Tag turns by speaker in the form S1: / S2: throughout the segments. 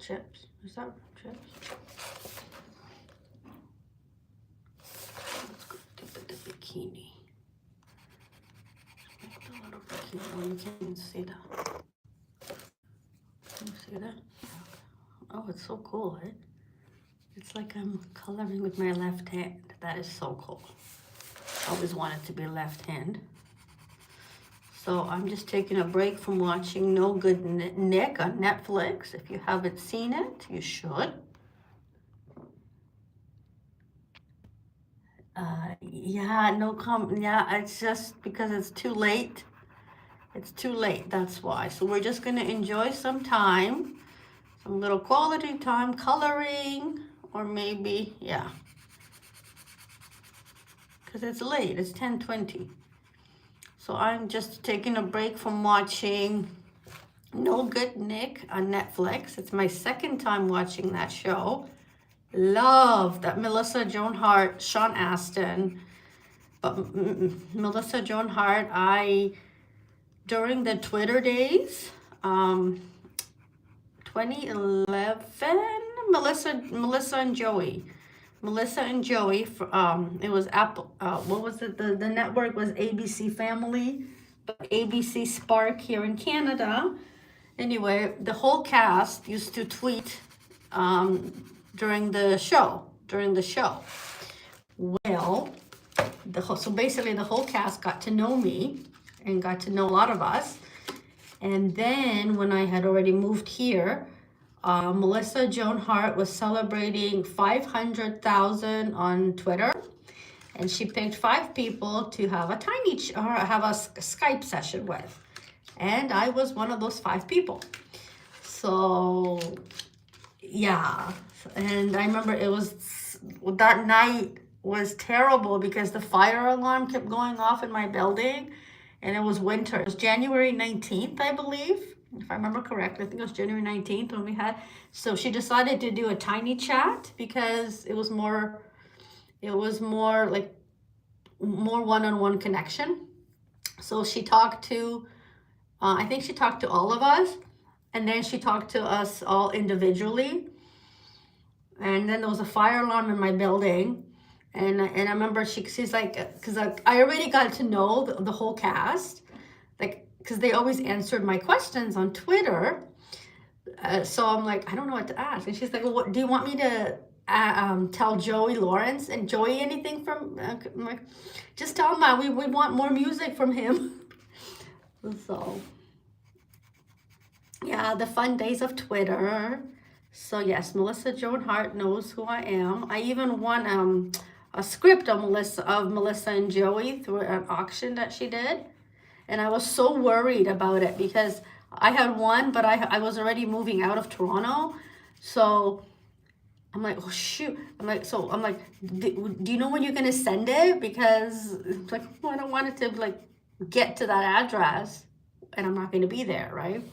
S1: chips. Is that chips? Let's go get the bikini. Make the little bikini. Oh, you can't see that. Can you see that? Oh, it's so cool, eh? It's like I'm coloring with my left hand. That is so cool. I always wanted to be left hand. So I'm just taking a break from watching No Good Nick on Netflix. If you haven't seen it, you should. Yeah, it's just because it's too late. It's too late, that's why. So we're just gonna enjoy some time, some little quality time coloring, or maybe, yeah. Because it's late, it's 10:20. So I'm just taking a break from watching No Good Nick on Netflix. It's my second time watching that show. Love that Melissa Joan Hart, Sean Astin. But Melissa Joan Hart, during the Twitter days, 2011, Melissa and Joey. Melissa and Joey, it was Apple, what was it? The network was ABC Family, but ABC Spark here in Canada. Anyway, the whole cast used to tweet during the show. Well, so basically the whole cast got to know me and got to know a lot of us. And then when I had already moved here, Melissa Joan Hart was celebrating 500,000 on Twitter, and she picked 5 people to have a Skype session with, and I was one of those 5 people. So yeah, and I remember that night was terrible because the fire alarm kept going off in my building, and it was winter. It was January 19th, I believe. If I remember correctly, I think it was January 19th when we had, so she decided to do a tiny chat because it was more like more one-on-one connection. So she talked to, I think she talked to all of us, and then she talked to us all individually. And then there was a fire alarm in my building. And I remember she's like, because I already got to know the whole cast, like, because they always answered my questions on Twitter. So I'm like, I don't know what to ask. And she's like, well, what do you want me to tell Joey Lawrence and Joey anything from? I'm like, just tell him we want more music from him. So yeah, the fun days of Twitter. So yes, Melissa Joan Hart knows who I am. I even won a script of Melissa and Joey through an auction that she did. And I was so worried about it because I had won, but I was already moving out of Toronto. So I'm like, oh shoot. I'm like, do you know when you're gonna send it? Because it's like, well, I don't want it to like get to that address and I'm not gonna be there, right?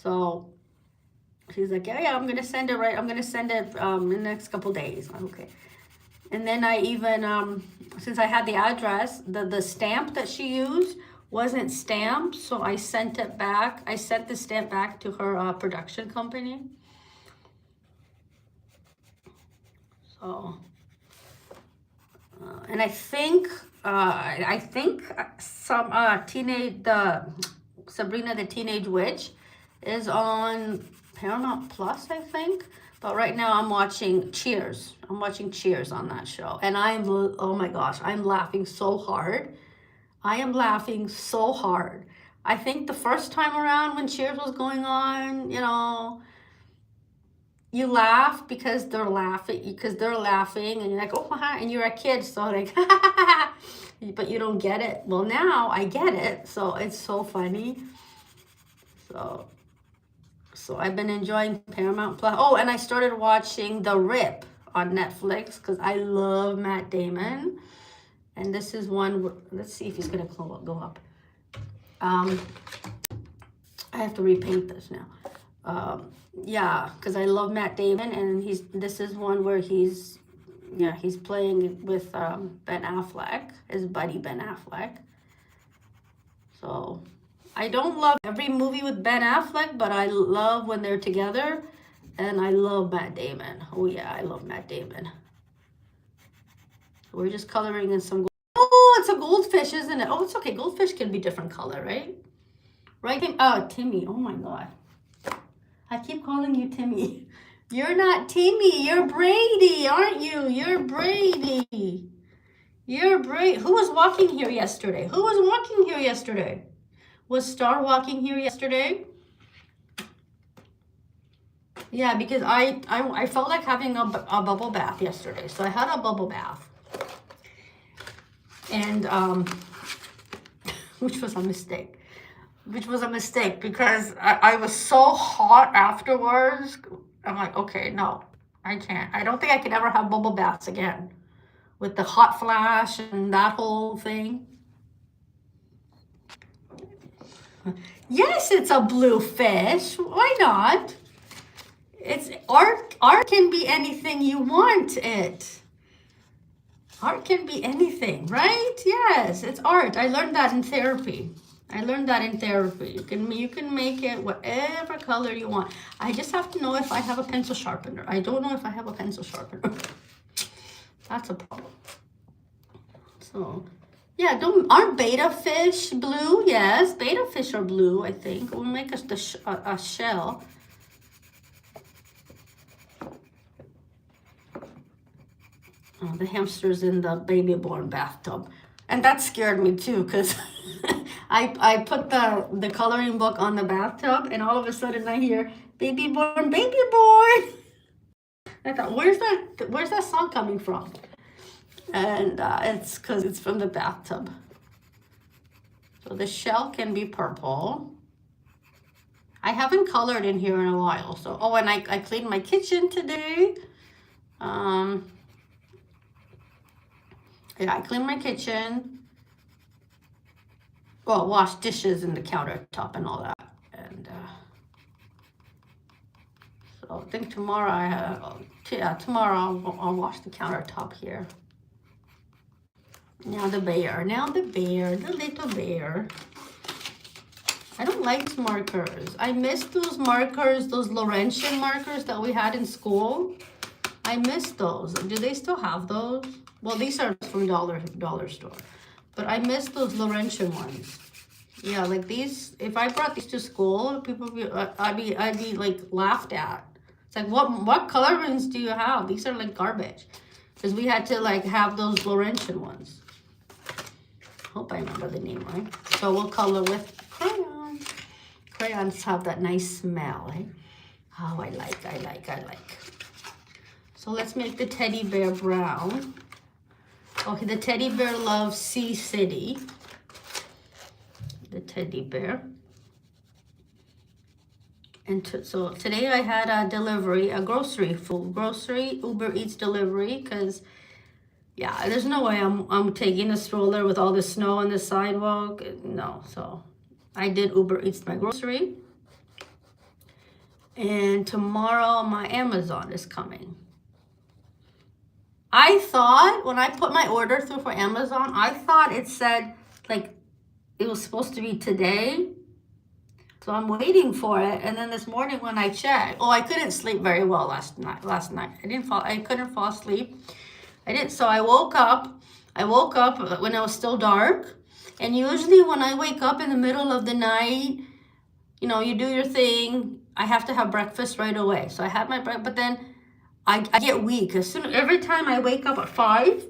S1: So she's like, yeah, I'm gonna send it in the next couple days. Okay. And then I even, since I had the address, the stamp that she used wasn't stamped, so I sent it back. I sent the stamp back to her production company. So, and I think some Sabrina the Teenage Witch is on Paramount Plus, I think. But right now I'm watching Cheers. I'm watching Cheers on that show. And oh my gosh, I'm laughing so hard. I am laughing so hard. I think the first time around when Cheers was going on, you laugh because they're laughing, and you're like, oh, and you're a kid, so like, but you don't get it. Well, now I get it, so it's so funny. So I've been enjoying Paramount Plus. Oh, and I started watching The Rip on Netflix because I love Matt Damon. And this is one, let's see if he's gonna go up. I have to repaint this now. Yeah, because I love Matt Damon, and this is one where he's playing with Ben Affleck, his buddy Ben Affleck. So I don't love every movie with Ben Affleck, but I love when they're together. And I love Matt Damon. Oh yeah, I love Matt Damon. We're just coloring in some. Oh, it's a goldfish, isn't it? Oh, it's okay. Goldfish can be different color, right? Right, Tim? Oh, Timmy. Oh my God. I keep calling you Timmy. You're not Timmy. You're Brady, aren't you? You're Brady. You're Brady. Who was walking here yesterday? Who was walking here yesterday? Was Star walking here yesterday? Yeah, because I felt like having a bubble bath yesterday. So I had a bubble bath. And, which was a mistake. Which was a mistake because I was so hot afterwards. I'm like, okay, no, I can't. I don't think I can ever have bubble baths again with the hot flash and that whole thing. Yes, it's a blue fish. Why not? It's art. Art can be anything you want it. Art can be anything, right? Yes, it's art. I learned that in therapy. You can make it whatever color you want. I just have to know if I have a pencil sharpener. I don't know if I have a pencil sharpener. That's a problem. So, yeah, aren't betta fish blue? Yes, betta fish are blue, I think. We'll make us a shell. Oh, the hamster's in the baby born bathtub. And that scared me too, because I put the coloring book on the bathtub, and all of a sudden I hear baby born, baby born. I thought, where's that song coming from? And it's because it's from the bathtub. So the shell can be purple. I haven't colored in here in a while. So, oh, and I cleaned my kitchen today. Yeah, I cleaned my kitchen. Well, washed dishes in the countertop and all that. And so I think tomorrow tomorrow I'll wash the countertop here. Now the little bear. I don't like markers. I miss those markers, those Laurentian markers that we had in school. I miss those. Do they still have those? Well, these are from dollar store. But I miss those Laurentian ones. Yeah, like these. If I brought these to school, people I'd be like laughed at. It's like, what colorings do you have? These are like garbage. Because we had to like have those Laurentian ones. Hope I remember the name right. So we'll color with crayons. Crayons have that nice smell, eh? Oh, I like. So let's make the teddy bear brown. Okay, the teddy bear loves Sea City. The teddy bear. And so today I had a delivery, a grocery Uber Eats delivery, because yeah, there's no way I'm taking a stroller with all the snow on the sidewalk. No, so I did Uber Eats my grocery. And tomorrow my Amazon is coming. I thought when I put my order through for Amazon, I thought it said like it was supposed to be today. So I'm waiting for it. And then this morning when I checked, I couldn't sleep very well last night. I couldn't fall asleep. So I woke up when it was still dark. And usually when I wake up in the middle of the night, you do your thing. I have to have breakfast right away. So I had my breakfast, but then I get weak. Every time I wake up at 5,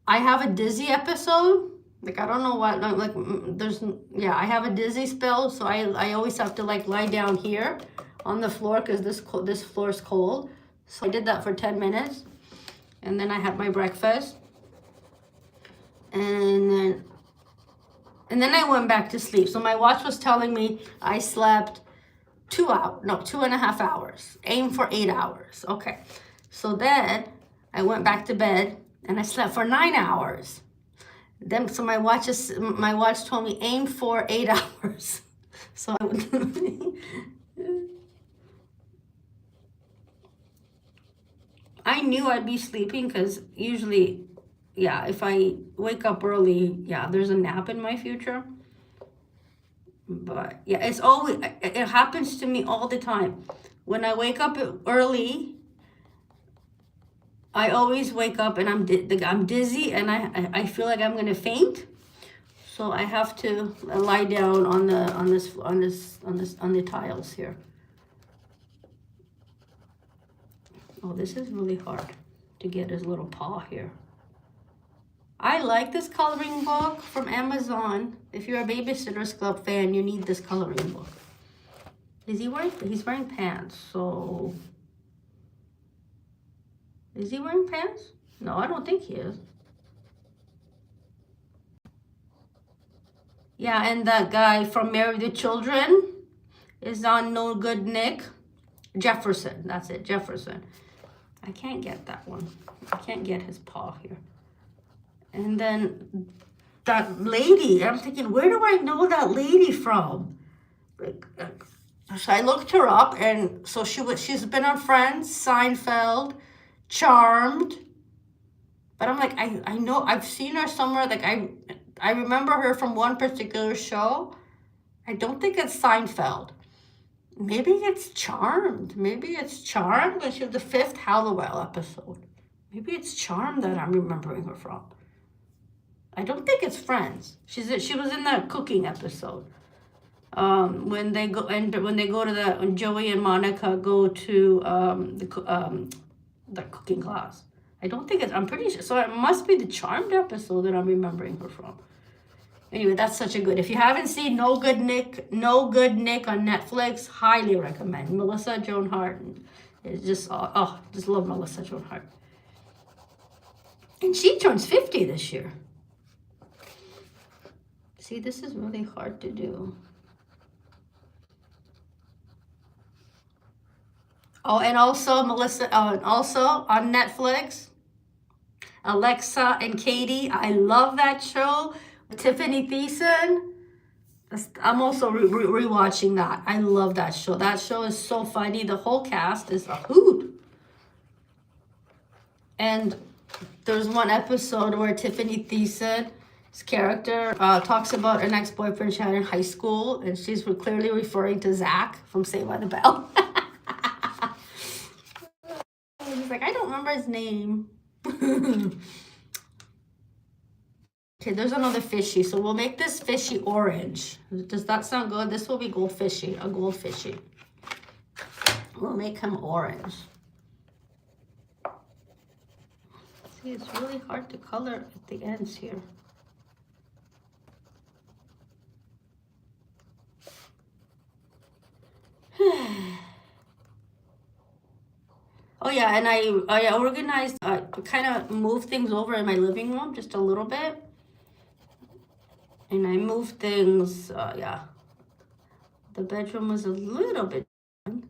S1: I have a dizzy episode. Like, I don't know what, like, I have a dizzy spell. So I always have to like lie down here on the floor because this floor is cold. So I did that for 10 minutes. And then I had my breakfast. And then I went back to sleep. So my watch was telling me I slept 2.5 hours. Aim for 8 hours. Okay. So then I went back to bed and I slept for 9 hours. So my watch told me aim for 8 hours. So I knew I'd be sleeping because usually, if I wake up early, there's a nap in my future. But it happens to me all the time. when I wake up early, I always wake up and I'm dizzy and I feel like I'm gonna faint. So I have to lie down on the tiles here. Oh, this is really hard to get his little paw here. I like this coloring book from Amazon. If you're a Babysitter's Club fan, you need this coloring book. He's wearing pants, so. Is he wearing pants? No, I don't think he is. Yeah, and that guy from Marry the Children is on No Good Nick. Jefferson, that's it, Jefferson. I can't get that one. I can't get his paw here. And then that lady, I'm thinking, where do I know that lady from? So I looked her up, and so she's been on Friends, Seinfeld, Charmed. But I'm like, I know, I've seen her somewhere. Like, I remember her from one particular show. I don't think it's Seinfeld. Maybe it's Charmed. Maybe it's Charmed. When she was the 5th Hallowell episode. Maybe it's Charmed that I'm remembering her from. I don't think it's Friends. She was in that cooking episode. When Joey and Monica go to the cooking class. I don't think I'm pretty sure. So it must be the Charmed episode that I'm remembering her from. Anyway, that's such a good. If you haven't seen No Good Nick on Netflix, highly recommend. Melissa Joan Hart. It's just, just love Melissa Joan Hart. And she turns 50 this year. See, this is really hard to do. Oh, and also also on Netflix, Alexa and Katie. I love that show. Tiffany Thiessen. I'm also rewatching that. I love that show. That show is so funny. The whole cast is a hoot. And there's one episode where Tiffany Thiessen's character talks about an ex-boyfriend she had in high school, and she's clearly referring to Zach from Saved by the Bell. He's like, I don't remember his name. Okay, there's another fishy. So we'll make this fishy orange. Does that sound good? This will be goldfishy, a goldfishy. We'll make him orange. See, it's really hard to color at the ends here. Oh yeah, and I organized, kind of moved things over in my living room just a little bit. And I moved things, yeah. The bedroom was a little bit done.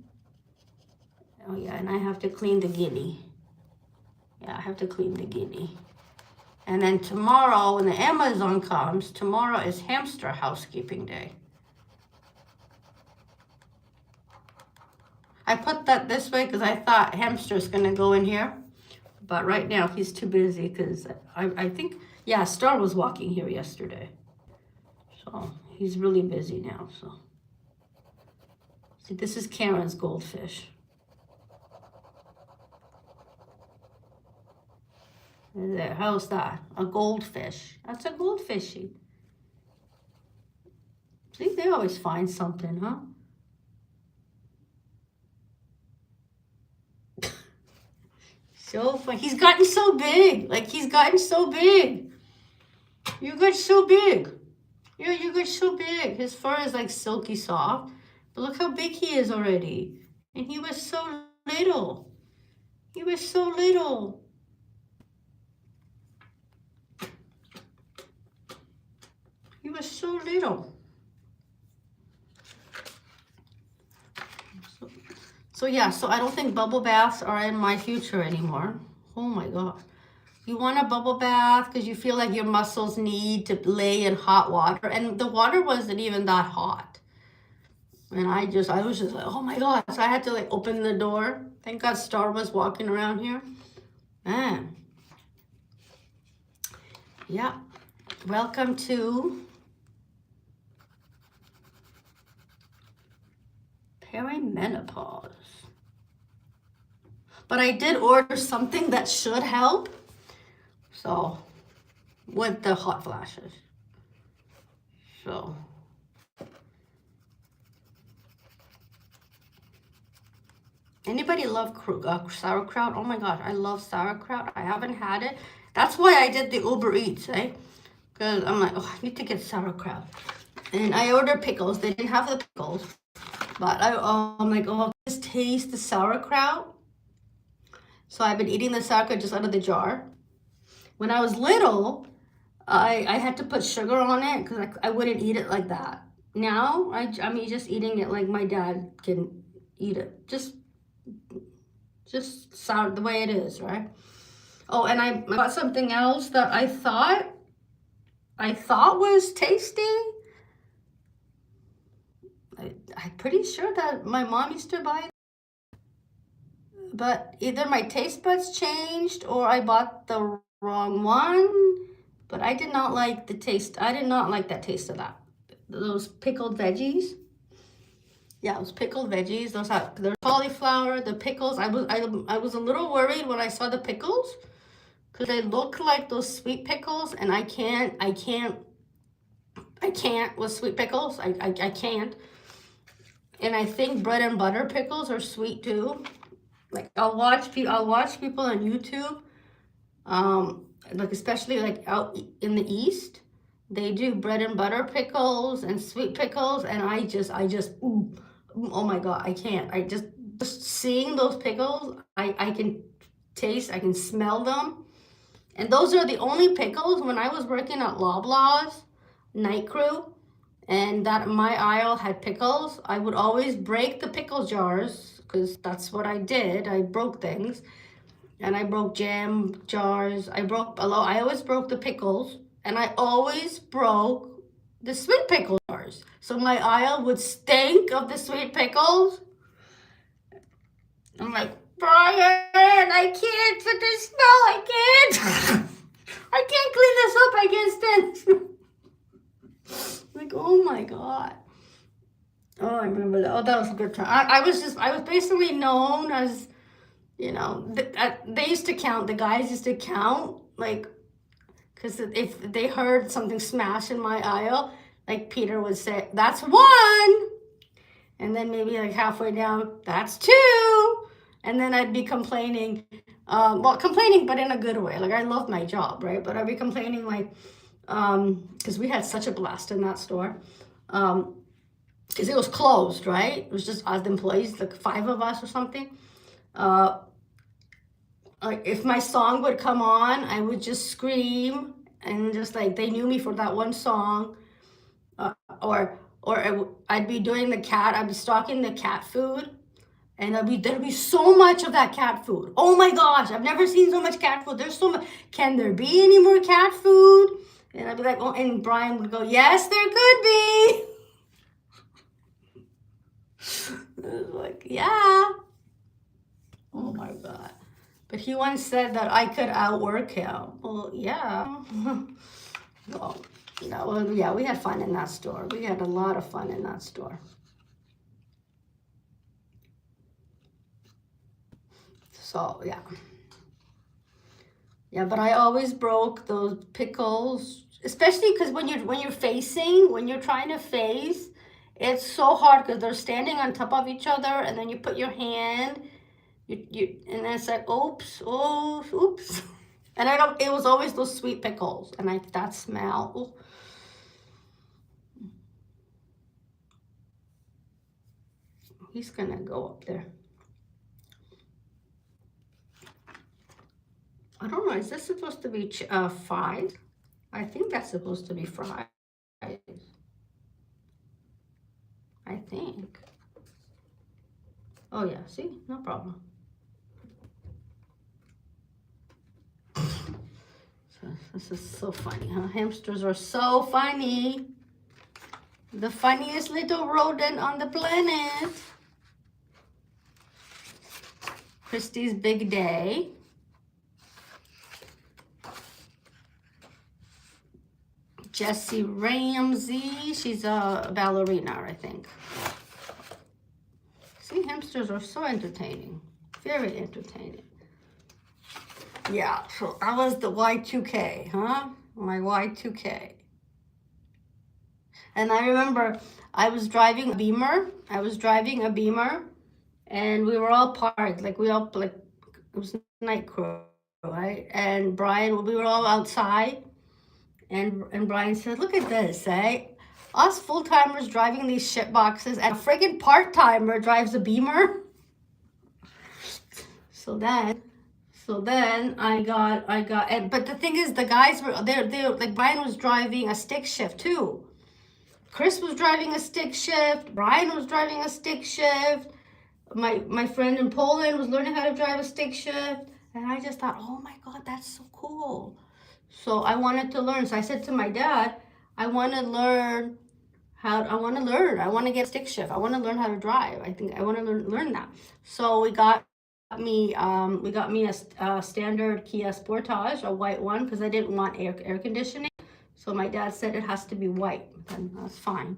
S1: Oh yeah, and I have to clean the guinea. Yeah, I have to clean the guinea. And then tomorrow, when the Amazon comes, tomorrow is hamster housekeeping day. I put that this way because I thought hamster's gonna go in here. But right now he's too busy because I think, yeah, Star was walking here yesterday. So he's really busy now, so. See, this is Karen's goldfish. There, how's that? A goldfish. That's a goldfishy. See, they always find something, huh? So funny. He's gotten so big. Like, he's gotten so big. You got so big. Yeah, you got so big. His fur is like silky soft. But look how big he is already. And he was so little. He was so little. He was so little. So yeah, so I don't think bubble baths are in my future anymore. Oh my God. You want a bubble bath because you feel like your muscles need to lay in hot water. And the water wasn't even that hot. And I was just like, oh my God. So I had to like open the door. Thank God Star was walking around here. Man. Yeah. Welcome to perimenopause. But I did order something that should help. So, with the hot flashes. So. Anybody love sauerkraut? Oh my gosh, I love sauerkraut. I haven't had it. That's why I did the Uber Eats, eh? Because I'm like, oh, I need to get sauerkraut. And I ordered pickles. They didn't have the pickles. But I'm like, oh, just taste the sauerkraut. So I've been eating the sauerkraut just out of the jar. When I was little, I had to put sugar on it because I wouldn't eat it like that. Now, I'm just eating it like my dad can eat it. Just sour the way it is, right? Oh, and I got something else that I thought was tasty. I'm pretty sure that my mom used to buy it. But either my taste buds changed or I bought the wrong one. But I did not like the taste. I did not like that taste of that. Those pickled veggies. Yeah, it was pickled veggies. Those have the cauliflower, the pickles. I was a little worried when I saw the pickles because they look like those sweet pickles, and I can't with sweet pickles. I can't. And I think bread and butter pickles are sweet too. Like I'll watch people on YouTube, like especially like out in the East, they do bread and butter pickles and sweet pickles, and I just ooh. Oh my God, I can't. Just seeing those pickles, I can taste, I can smell them. And those are the only pickles when I was working at Loblaws, night crew, and that my aisle had pickles. I would always break the pickle jars because that's what I did. I broke things. And I broke jam jars. I always broke the pickles. And I always broke the sweet pickle jars. So my aisle would stink of the sweet pickles. I'm like, Brian, I can't with the smell. I can't. I can't clean this up. I can't stand. Like, oh my God. Oh, I remember that. Oh, that was a good time. I was basically known as, you know, they used to count. The guys used to count, like, because if they heard something smash in my aisle, like Peter would say, that's one. And then maybe like halfway down, that's two. And then I'd be complaining, complaining, but in a good way. Like I love my job, right? But I'd be complaining like, because we had such a blast in that store. Because it was closed, right? It was just us employees, like 5 of us or something. Like if my song would come on, I would just scream and just like they knew me for that one song. Or I'd be doing I'd be stocking the cat food, and there'd be so much of that cat food. Oh my gosh, I've never seen so much cat food. There's so much. Can there be any more cat food? And I'd be like, oh, and Brian would go, yes, there could be. I was like, yeah. Oh my God. But he once said that I could outwork him. Well, yeah. Well, yeah, we had fun in that store. We had a lot of fun in that store. So, yeah. Yeah, but I always broke those pickles, especially because when you're trying to face, it's so hard because they're standing on top of each other, and then you put your hand, and then it's like, oops. And it was always those sweet pickles, and that smell. Ooh. He's gonna go up there. I don't know, is this supposed to be fried? I think that's supposed to be fried. I think. Oh yeah, see, no problem. So this is so funny, huh? Hamsters are so funny. The funniest little rodent on the planet. Christy's big day. Jessie Ramsey, she's a ballerina, I think. See, hamsters are so entertaining. Very entertaining. Yeah, so that was the Y2K, huh? My Y2K. And I remember I was driving a Beamer. And we were all parked. Like, we all, like, it was night crew, right? And Brian, we were all outside. And Brian said, look at this, eh? Us full-timers driving these shit boxes, and a friggin' part-timer drives a Beamer. So then but the thing is, the guys were, they like, Brian was driving a stick shift too. Chris was driving a stick shift. Brian was driving a stick shift. My friend in Poland was learning how to drive a stick shift. And I just thought, oh my God, that's so cool. So I wanted to learn. So I said to my dad, I want to learn. I want to get stick shift. I want to learn how to drive. I think I want to learn that. So we got me a standard Kia Sportage, a white one, because I didn't want air conditioning. So my dad said it has to be white, and that's fine.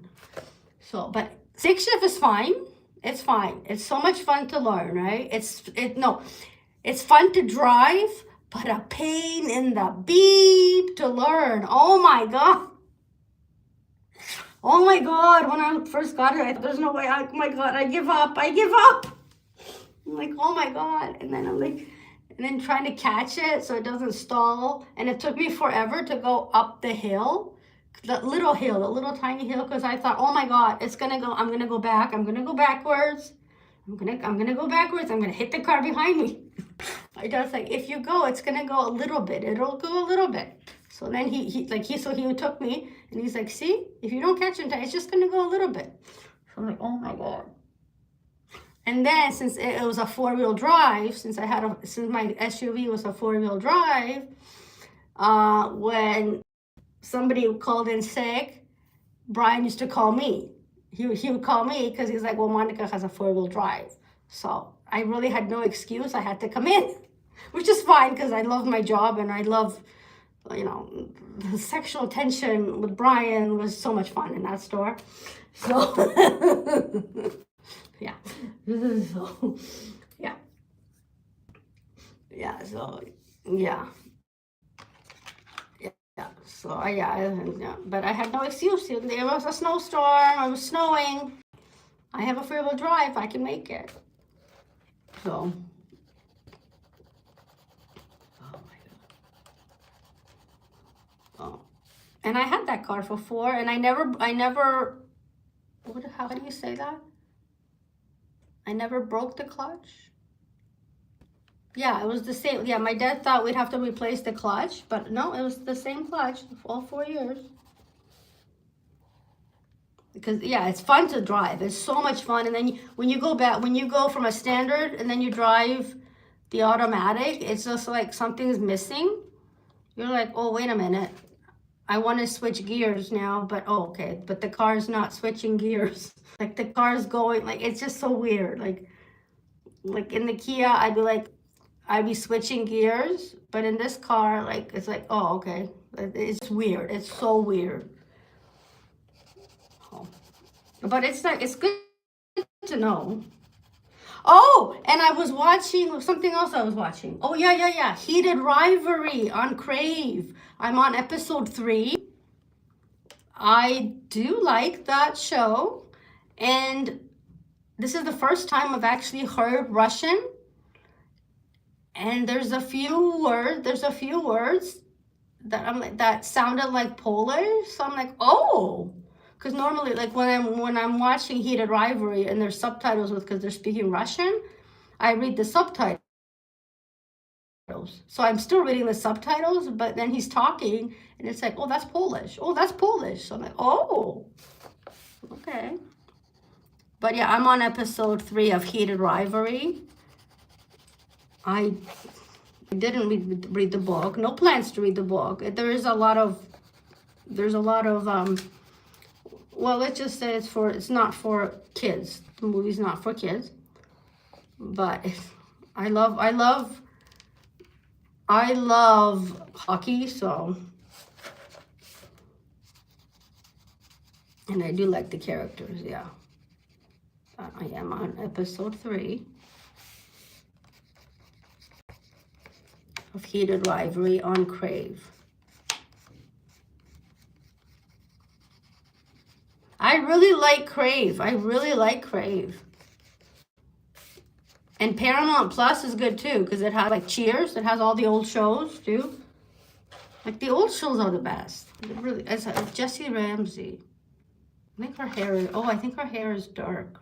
S1: So, but stick shift is fine. It's fine. It's so much fun to learn, right? It's fun to drive, but a pain in the beep to learn. Oh my God. Oh my God. When I first got it, I thought, there's no way. Oh my God, I give up. I'm like, oh my God. And then trying to catch it so it doesn't stall. And it took me forever to go up the hill, the little tiny hill, because I thought, oh my God, I'm gonna go back. I'm gonna go backwards. I'm gonna go backwards. I'm gonna hit the car behind me. My dad's like, if you go, it's gonna go a little bit. It'll go a little bit. So then he took me, and he's like, see, if you don't catch it, it's just gonna go a little bit. So I'm like, oh my God. And then, since it was a 4-wheel drive, since my SUV was a 4-wheel drive, when somebody called in sick, Brian used to call me. He would call me because he's like, well, Monica has a 4-wheel drive. So I really had no excuse. I had to come in, which is fine because I love my job, and I love, the sexual tension with Brian was so much fun in that store. So, yeah. So, yeah. Yeah, so, yeah. Yeah, so yeah, but I had no excuse. There was a snowstorm. It was snowing. I have a 4-wheel drive. I can make it. So, oh my God. Oh, and I had that car for 4, and I never. How do you say that? I never broke the clutch. Yeah, it was the same. Yeah, my dad thought we'd have to replace the clutch, but no, it was the same clutch all 4 years. Because, yeah, it's fun to drive. It's so much fun. And then when you go from a standard and then you drive the automatic, it's just like something's missing. You're like, oh, wait a minute. I want to switch gears now, but oh, okay. But the car's not switching gears. Like, the car's going, like, it's just so weird. Like in the Kia, I'd be switching gears, but in this car, like, it's like, oh, okay. It's weird. It's so weird. Oh. But it's good to know. Oh, and I was watching something else. Oh, yeah. Heated Rivalry on Crave. I'm on episode 3. I do like that show, and this is the first time I've actually heard Russian. And there's a few words that sounded like Polish. So I'm like, oh, because normally, like, when I'm watching Heated Rivalry and there's subtitles because they're speaking Russian, I read the subtitles. So I'm still reading the subtitles, but then he's talking and it's like, oh, that's Polish. Oh, that's Polish. So I'm like, oh, okay. But yeah, I'm on episode 3 of Heated Rivalry. I didn't read the book. No plans to read the book. There's a lot of well, let's just say it's not for kids. The movie's not for kids. But I love hockey, so, and I do like the characters, yeah. I am on episode 3. of Heated Rivalry on Crave. I really like Crave. I really like Crave. And Paramount Plus is good too, because it has like Cheers. It has all the old shows too. Like the old shows are the best. It really, it's Jessie Ramsey. I think her hair is, oh, I think her hair is dark.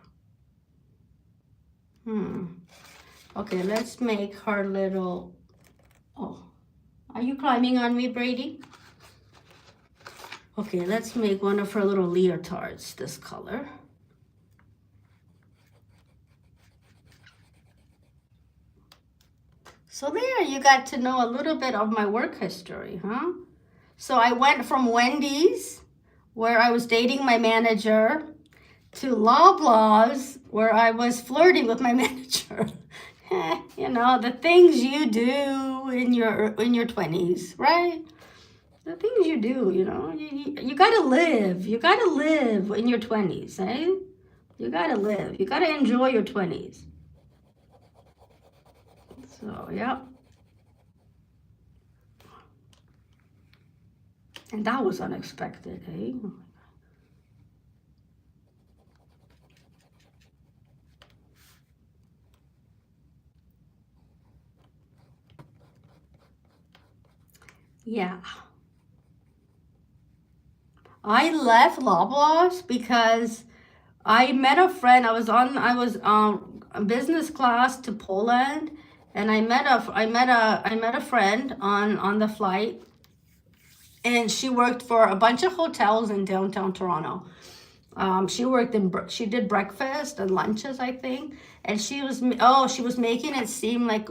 S1: Okay, let's make her little, oh, are you climbing on me, Brady? Okay, let's make one of her little leotards this color. So there, you got to know a little bit of my work history, huh? So I went from Wendy's, where I was dating my manager, to Loblaws, where I was flirting with my manager. You know, the things you do in your 20s, right? The things you do, you know, you gotta live. You gotta live in your 20s, eh? You gotta live. You gotta enjoy your 20s. So, yeah. And that was unexpected, eh? Yeah. I left Loblaws because I met a friend. I was a business class to Poland, and I met a friend on the flight, and she worked for a bunch of hotels in downtown Toronto. She did breakfast and lunches, I think, and she was making it seem like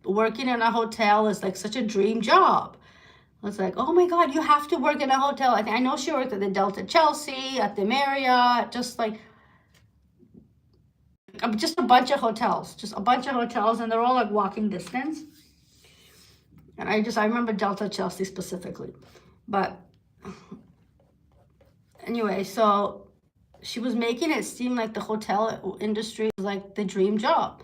S1: working in a hotel is like such a dream job. I was like, oh my God, you have to work in a hotel. I know she worked at the Delta Chelsea, at the Marriott, just a bunch of hotels, and they're all like walking distance. And I remember Delta Chelsea specifically. But anyway, so she was making it seem like the hotel industry was like the dream job.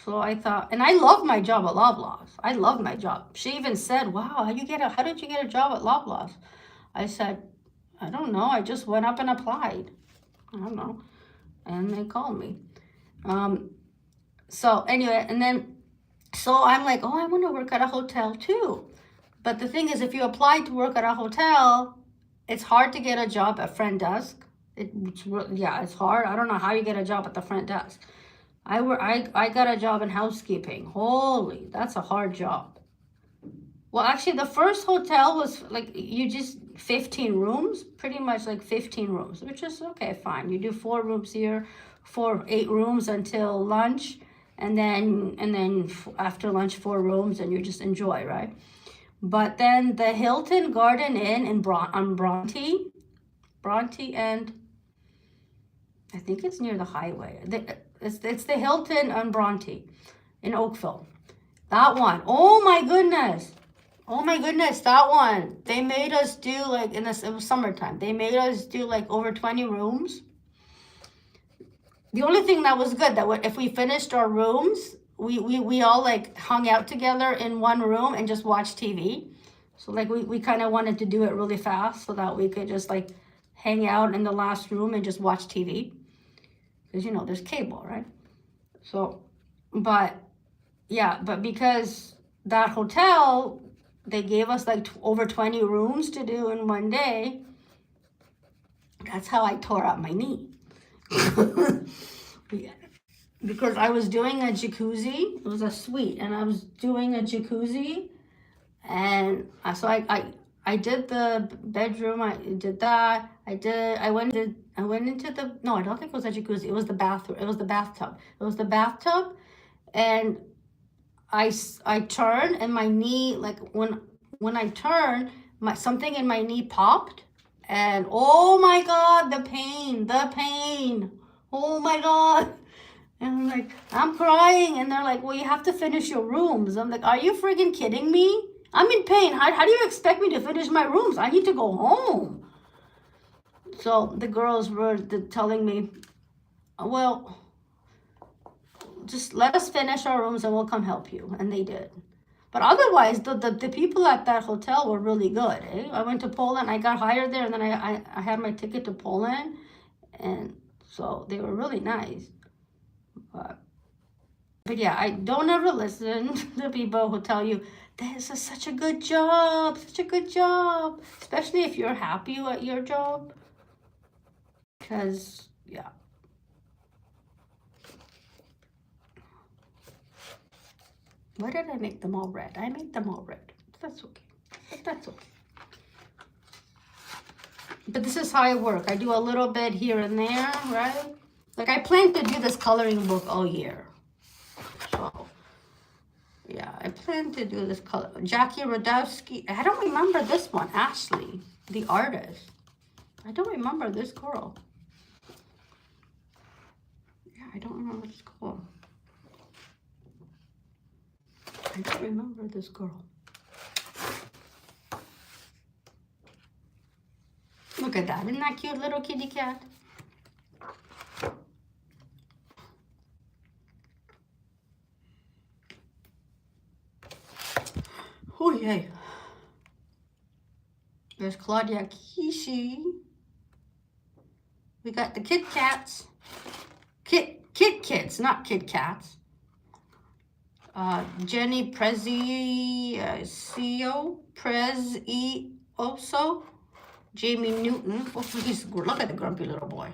S1: So I thought, and I love my job at Loblaws. I love my job. She even said, wow, how did you get a job at Loblaws? I said, I don't know. I just went up and applied. I don't know. And they called me. So anyway, so I'm like, oh, I want to work at a hotel too. But the thing is, if you apply to work at a hotel, it's hard to get a job at front desk. It's hard. I don't know how you get a job at the front desk. I got a job in housekeeping. Holy, that's a hard job. Well, actually, the first hotel was like 15 rooms, pretty much like 15 rooms, which is okay, fine. You do 4 rooms here, 8 rooms until lunch, and then after lunch 4 rooms, and you just enjoy, right? But then the Hilton Garden Inn on Bronte, and I think it's near the highway. It's the Hilton on Bronte in Oakville. That one. Oh my goodness, that one. They made us do like it was summertime. They made us do like over 20 rooms. The only thing that was good, that if we finished our rooms, we all like hung out together in one room and just watched TV. So like we kind of wanted to do it really fast so that we could just like hang out in the last room and just watch TV. Because, there's cable, right? So, but because that hotel, they gave us like over 20 rooms to do in one day. That's how I tore up my knee. Because I was doing a jacuzzi. It was a suite, and I was doing a jacuzzi. And so I did the bedroom. I did that. I went into the, no, I don't think it was a jacuzzi. It was the bathroom. It was the bathtub. And I turned, and my knee, like when I turned, something in my knee popped. And oh my God, the pain. Oh my God. And I'm like, I'm crying. And they're like, well, you have to finish your rooms. I'm like, are you friggin' kidding me? I'm in pain. How do you expect me to finish my rooms? I need to go home. So the girls were telling me, well, just let us finish our rooms and we'll come help you. And they did. But otherwise, the people at that hotel were really good. Eh? I went to Poland. I got hired there, and then I had my ticket to Poland, and so they were really nice. But yeah, I don't ever listen to people who tell you this is such a good job, such a good job, especially if you're happy at your job. Because yeah. Why did I make them all red? I made them all red. That's okay. But that's okay. But this is how I work. I do a little bit here and there, right? Like I plan to do this coloring book all year. So yeah, I plan to do this color. Jackie Rodowski. I don't remember this one. Ashley, the artist. I don't remember this girl. Yeah, I don't remember this girl. I don't remember this girl. Look at that. Isn't that cute little kitty cat? Oh, yay. There's Claudia Kishi. We got the Kit Kats. Kids, not Kit Kats. Jenny Prezioso. Jamie Newton. Oh, look at the grumpy little boy.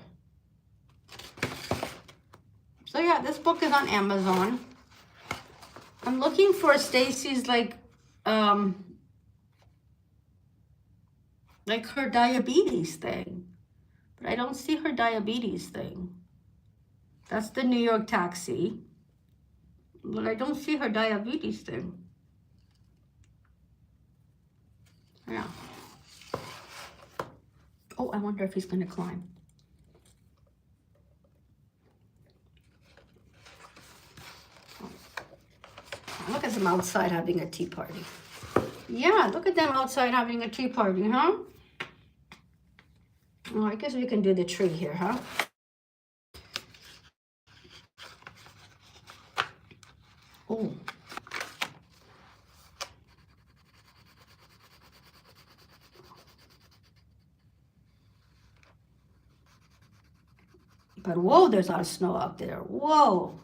S1: So yeah, this book is on Amazon. I'm looking for Stacy's like her diabetes thing. But I don't see her diabetes thing. That's the New York Taxi. But I don't see her diabetes thing. Yeah. Oh, I wonder if he's going to climb. Oh. Look at them outside having a tea party. Yeah, look at them outside having a tea party, huh? Oh, I guess we can do the tree here, huh? Oh. But whoa, there's a lot of snow out there. Whoa.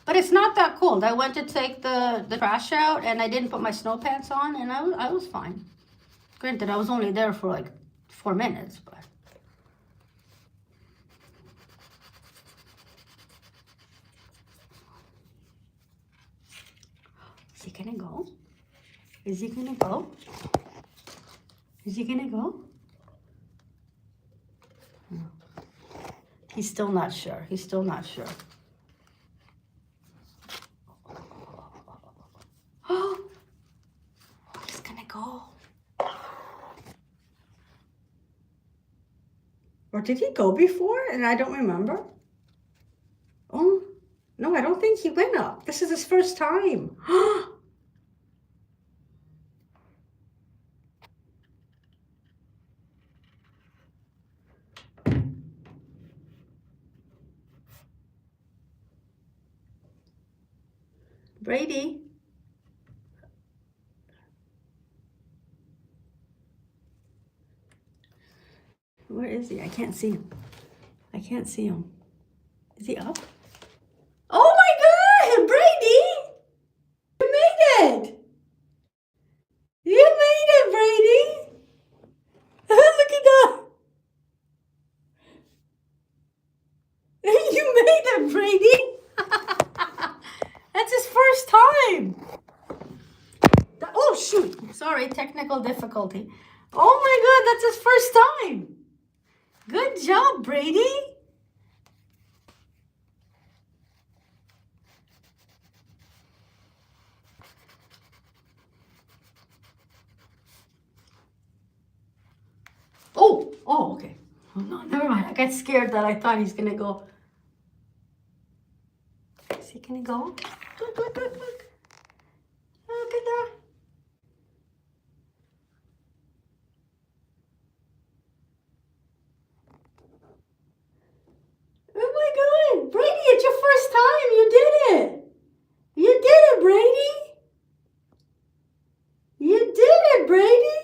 S1: But it's not that cold. I went to take the trash out and I didn't put my snow pants on and I was fine. Granted, I was only there for like 4 minutes, but. Is he gonna go? Is he gonna go? Is he gonna go? No. He's still not sure. He's still not sure. Oh, he's gonna go. Or did he go before and I don't remember? Oh, no, I don't think he went up. This is his first time. Brady. Where is he? I can't see him. I can't see him. Is he up? Oh my God, Brady! You made it! You made it, Brady! Look at that! You made it, Brady! That's his first time! Oh shoot! Sorry, technical difficulty. Oh my God, that's his first time! Good job, Brady! Oh, okay. Oh, no, never mind. I got scared that I thought he's gonna go. Is he gonna go? Look. Look at that. Oh my God, Brady, it's your first time. You did it. You did it, Brady. Brady.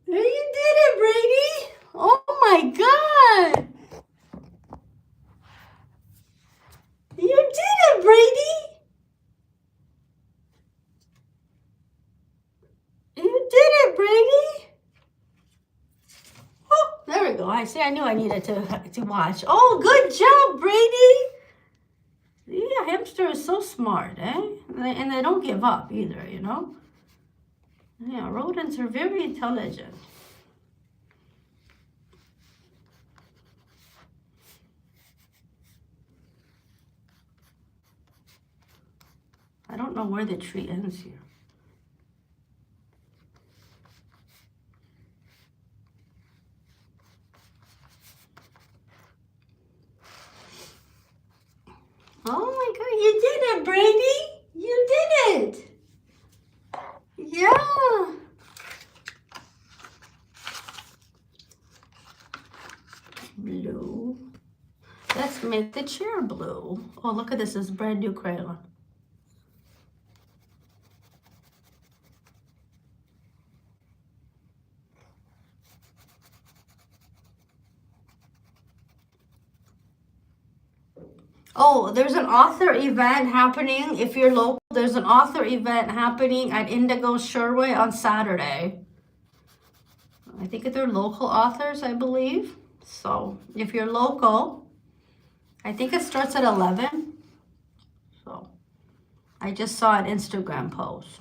S1: You did it, Brady. Oh my God. You did it, Brady. You did it, Brady. Oh, there we go. I see. I knew I needed to watch. Oh, good job, Brady. Yeah, hamster is so smart, eh? And they don't give up either, you know? Yeah, rodents are very intelligent. I don't know where the tree ends here. Oh my God, you did it, Brady. You did it. Yeah. Blue. Let's make the chair blue. Oh, look at this. This is brand new crayon. Oh, there's an author event happening. If you're local, there's an author event happening at Indigo Sherway on Saturday. I think they're local authors, I believe. So if you're local, I think it starts at 11. So I just saw an Instagram post.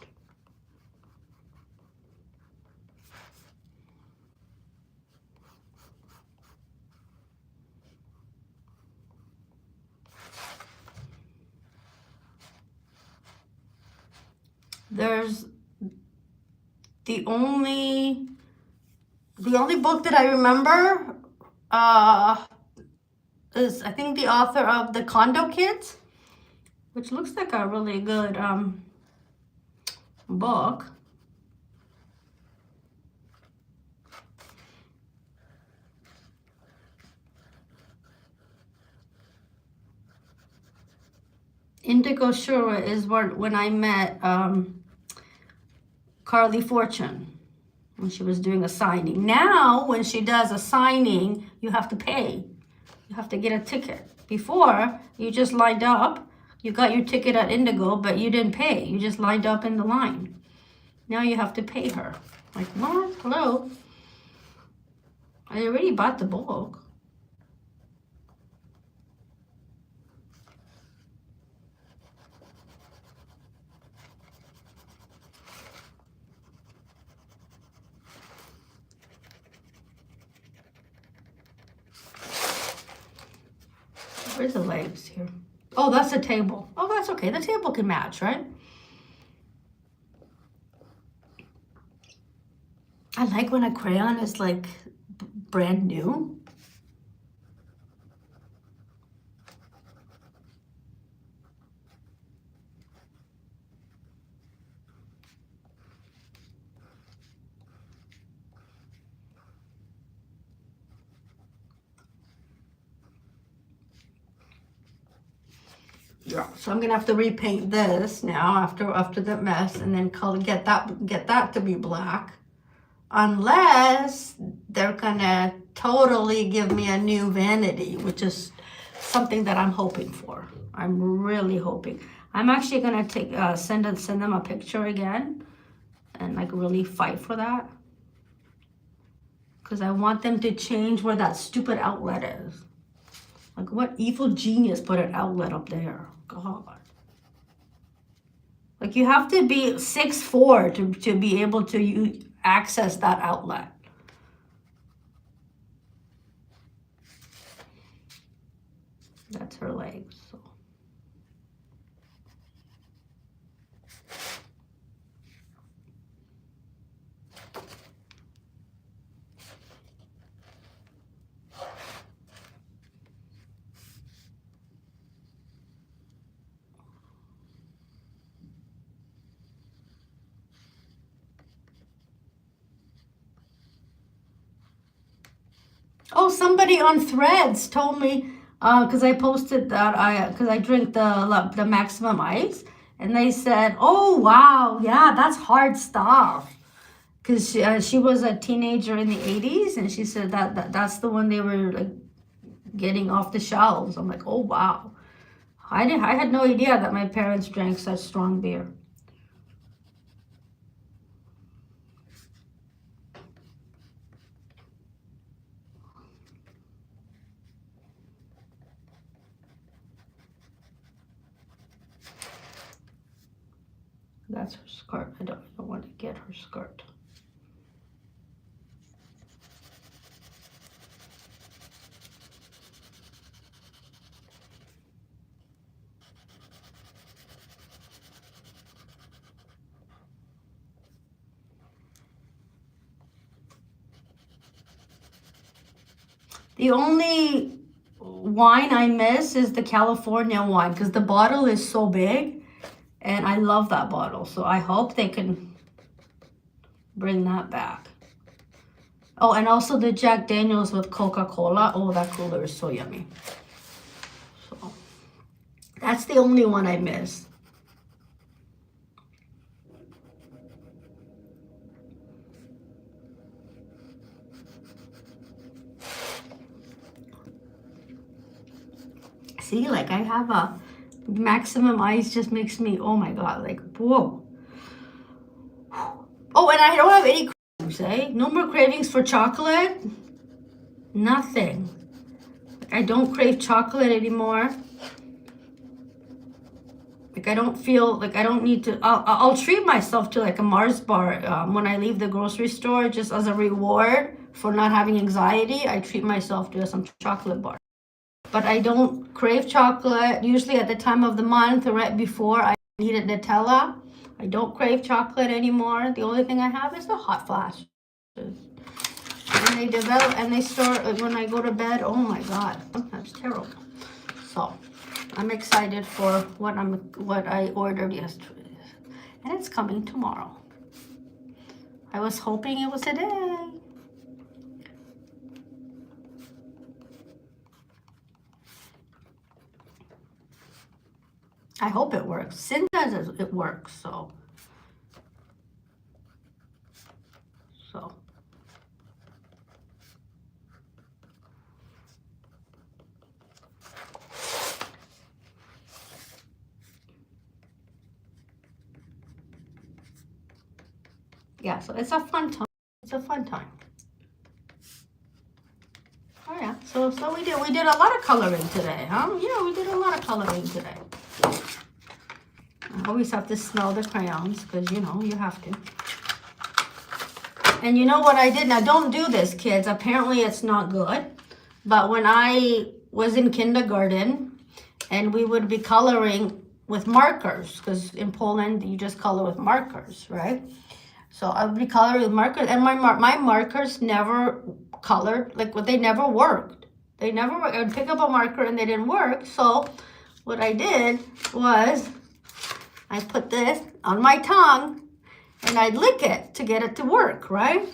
S1: There's the only book that I remember is, I think, the author of The Condo Kids, which looks like a really good book. Indigo Shura is when I met Carly Fortune when she was doing a signing. Now, when she does a signing, you have to pay. You have to get a ticket. Before, you just lined up. You got your ticket at Indigo, but you didn't pay. You just lined up in the line. Now you have to pay her. Like, what? Hello? I already bought the book. Where's the legs here? Oh, that's a table. Oh, that's okay. The table can match, right? I like when a crayon is like brand new. Yeah, so I'm gonna have to repaint this now after the mess, and then get that to be black, unless they're gonna totally give me a new vanity, which is something that I'm hoping for. I'm really hoping. I'm actually gonna send them a picture again, and like really fight for that, because I want them to change where that stupid outlet is. Like, what evil genius put an outlet up there? God. Like, you have to be 6'4" to be able to access that outlet. That's her legs. So. Oh, somebody on Threads told me, because I posted that because I drink the maximum ice, And they said, oh, wow, yeah, that's hard stuff. Because she was a teenager in the 80s, and she said that's the one they were like getting off the shelves. I'm like, oh, wow. I had no idea that my parents drank such strong beer. That's her skirt. I don't want to get her skirt. The only wine I miss is the California wine because the bottle is so big and I love that bottle. So I hope they can bring that back. Oh, and also the Jack Daniels with Coca-Cola. Oh, that cooler is so yummy. So that's the only one I miss. See, like I have a maximum ice just makes me, oh my God, like, whoa. Oh, and I don't have any cravings, eh? No more cravings for chocolate. Nothing. Like, I don't crave chocolate anymore. Like I don't feel like I don't need to. I'll treat myself to like a Mars bar when I leave the grocery store, just as a reward for not having anxiety. I treat myself to some chocolate bar. But I don't crave chocolate. Usually at the time of the month or right before I needed Nutella. I don't crave chocolate anymore. The only thing I have is the hot flashes. And they develop and they start when I go to bed. Oh my God, that's terrible. So I'm excited for what I ordered yesterday, and it's coming tomorrow. I was hoping it was today. I hope it works. Sin says it works, so. Yeah, so it's a fun time. It's a fun time. Oh yeah, so we did a lot of coloring today, huh? Yeah, we did a lot of coloring today. I always have to smell the crayons because you know you have to. And you know what I did? Now don't do this, kids. Apparently it's not good. But when I was in kindergarten and we would be coloring with markers, because in Poland you just color with markers, right? So I would be coloring with markers, and my markers never colored, like they never worked. They never worked. I would pick up a marker and they didn't work. So what I did was I put this on my tongue and I'd lick it to get it to work, right?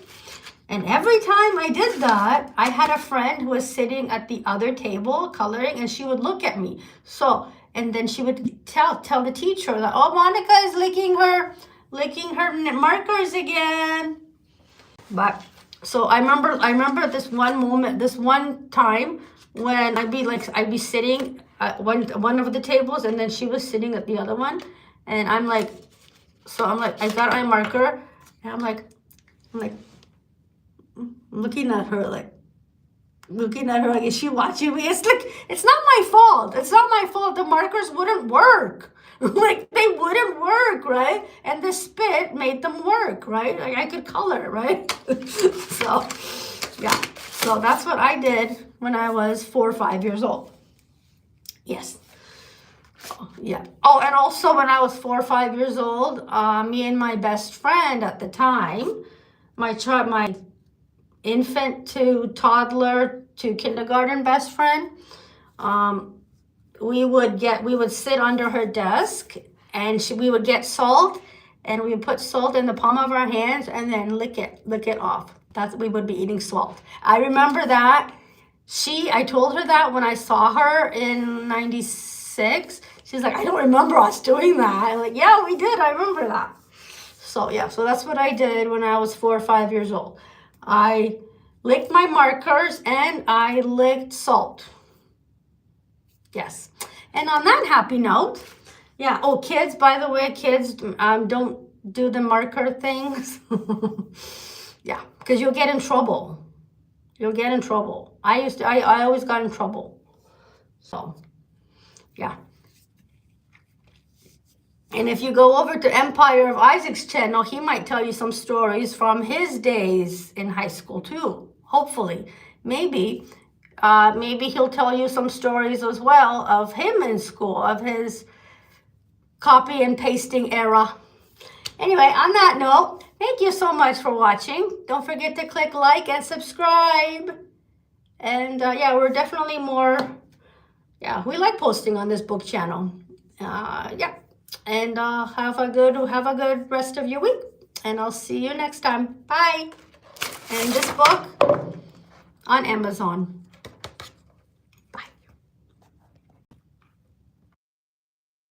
S1: And every time I did that, I had a friend who was sitting at the other table coloring, and she would look at me. So, and then she would tell the teacher that, oh, Monica is licking her markers again. But so I remember this one time when I'd be sitting at one of the tables, and then she was sitting at the other one, and I'm like, I got my marker, and I'm like looking at her like, is she watching me? It's like, it's not my fault. It's not my fault. The markers wouldn't work. Like they wouldn't work, right? And the spit made them work, right? Like I could color, right? So, yeah. So that's what I did when I was 4 or 5 years old. Yes. Yeah. Oh, and also when I was 4 or 5 years old, me and my best friend at the time, my infant to toddler to kindergarten best friend, we would sit under her desk, and we would get salt, and we would put salt in the palm of our hands and then lick it off. We would be eating salt. I remember that. I told her that when I saw her in 96. She's like, I don't remember us doing that. I'm like, yeah, we did. I remember that. So yeah, so that's what I did when I was 4 or 5 years old. I licked my markers and I licked salt. Yes. And on that happy note, yeah. Oh, kids, by the way, kids, don't do the marker things. Yeah, because you'll get in trouble. You'll get in trouble. I always got in trouble. So, yeah. And if you go over to Empire of Isaac's channel, he might tell you some stories from his days in high school too. Hopefully. Maybe he'll tell you some stories as well of him in school, of his copy and pasting era. Anyway, on that note, thank you so much for watching. Don't forget to click like and subscribe. And yeah, we're definitely more, yeah, we like posting on this book channel. Yeah. And have a good rest of your week. And I'll see you next time. Bye. And this book on Amazon.